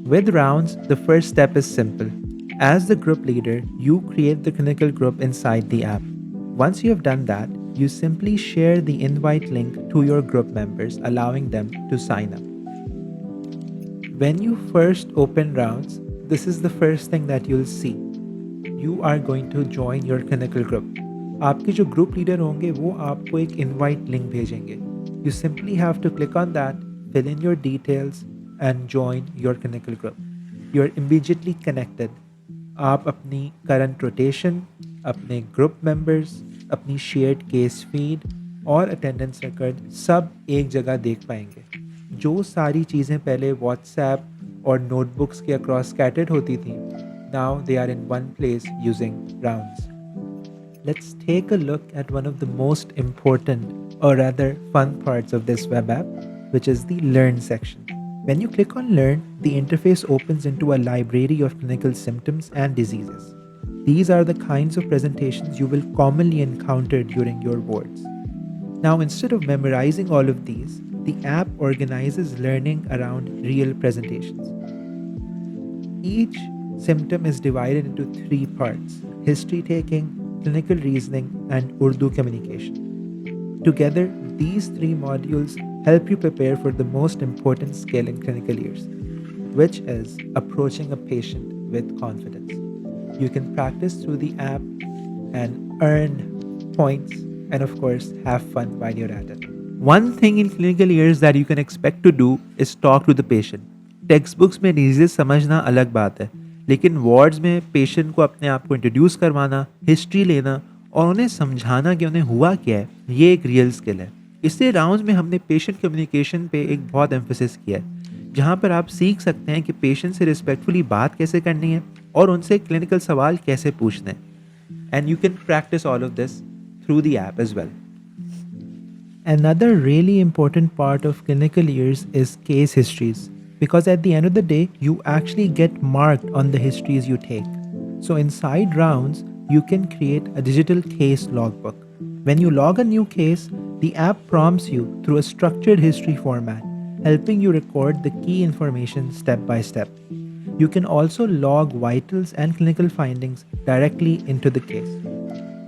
With rounds, the first step is simple. As the group leader, you create the clinical group inside the app. Once you have done that, you simply share the invite link to your group members, allowing them to sign up. When you first open rounds, this is the first thing that you'll see. You are going to join your clinical group. आपके जो group leader होंगे वो आपको एक invite link भेजेंगे. You simply have to click on that, fill in your details and join your clinical group. You are immediately connected. आप अपनी current rotation, अपने ग्रुप मेंबर्स, अपनी शेयर्ड केस फीड और अटेंडेंस रिकॉर्ड सब एक जगह देख पाएंगे. जो सारी चीज़ें पहले व्हाट्सएप और नोटबुक्स के अक्रॉस स्कैटर्ड होती थी, now they are in one place using rounds. Let's take a look at one of the most important, or rather fun parts of this web app, which is the Learn section. When you click on Learn, the interface opens into a library of clinical symptoms and diseases. These are the kinds of presentations you will commonly encounter during your wards. Now, instead of memorizing all of these, the app organizes learning around real presentations. Each symptom is divided into three parts: history taking, clinical reasoning, and Urdu communication. Together, these three modules help you prepare for the most important skill in clinical years, which is approaching a patient with confidence. You can practice through the app and earn points and, of course, have fun while you're at it. One thing in clinical years that you can expect to do is talk to the patient. Text में disease समझना अलग बात है, लेकिन wards में patient को अपने आप को इंट्रोड्यूस करवाना, हिस्ट्री लेना और उन्हें समझाना कि उन्हें हुआ क्या है, ये एक रियल स्किल है. इसलिए राउंड्स में हमने पेशेंट कम्युनिकेशन पे एक बहुत एम्फोसिस किया है, जहाँ पर आप सीख सकते हैं कि पेशेंट से रिस्पेक्टफुली बात कैसे करनी है और उनसे क्लिनिकल सवाल कैसे पूछने हैं. And you can practise all of this through the app as well. Another really important part of clinical years is case histories, because at the end of the day, you actually get marked on the histories you take. So inside rounds, you can create a digital case logbook. When you log a new case, the app prompts you through a structured history format, helping you record the key information step by step. You can also log vitals and clinical findings directly into the case.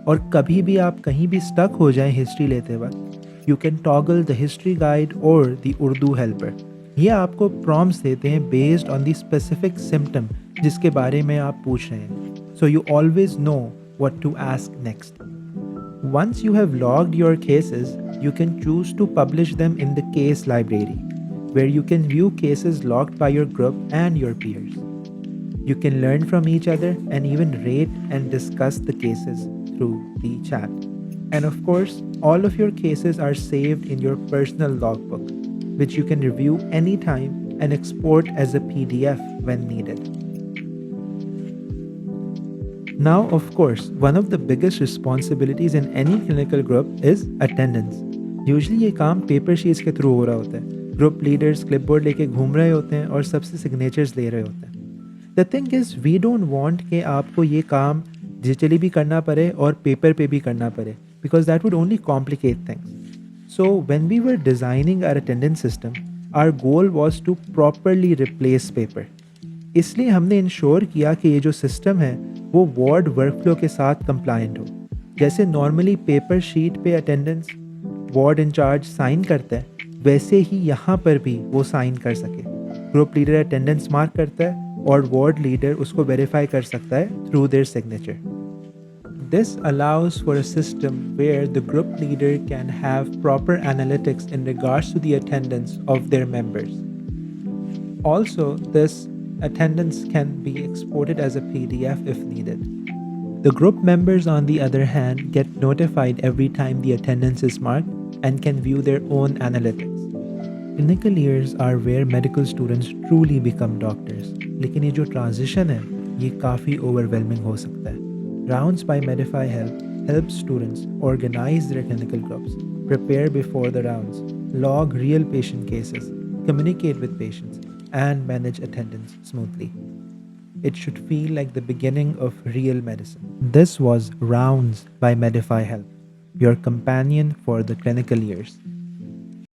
और कभी भी आप कहीं भी stuck हो जाएं history लेते वक्त, you can toggle the history guide और द उर्दू हेल्पर. ये आपको प्रॉम्प्ट्स देते हैं based on the specific symptom जिसके बारे में आप पूछ रहे हैं, so you always know what to ask next. Once you have logged your cases, you can choose to publish them in the case library, where you can view cases logged by your group and your peers. You can learn from each other and even rate and discuss the cases through the chat. And of course, all of your cases are saved in your personal logbook, which you can review anytime and export as a PDF when needed. Now, of course, one of the biggest responsibilities in any clinical group is attendance. Usually ये काम paper sheets के through हो रहा होता है. Group leaders clipboard लेके घूम रहे होते हैं और सबसे सिग्नेचर्स ले रहे होते हैं. The thing is we don't want कि आपको ये काम डिजिटली भी करना पड़े और पेपर पे भी करना पड़े, because that would only complicate things. So when we were designing our attendance system, our goal was to properly replace paper. इसलिए हमने इंश्योर किया कि ये जो सिस्टम है वो वार्ड वर्कफ्लो के साथ कंप्लायंट हो. जैसे नॉर्मली पेपर शीट पे अटेंडेंस वार्ड इंचार्ज साइन करता है, वैसे ही यहाँ पर भी वो साइन कर सके. ग्रुप लीडर अटेंडेंस मार्क करता है और वार्ड लीडर उसको वेरीफाई कर सकता है through their signature. This allows for a system where the group leader can have proper analytics in regards to the attendance of their members. Also, this attendance can be exported as a PDF if needed. The group members, on the other hand, get notified every time the attendance is marked and can view their own analytics. Clinical years are where medical students truly become doctors. लेकिन ये जो transition है, ये काफ़ी overwhelming हो सकता है. Rounds by Medify helps students organize their clinical groups, prepare before the rounds, log real patient cases, communicate with patients, and manage attendance smoothly. It should feel like the beginning of real medicine. This was Rounds by Medify Help, your companion for the clinical years.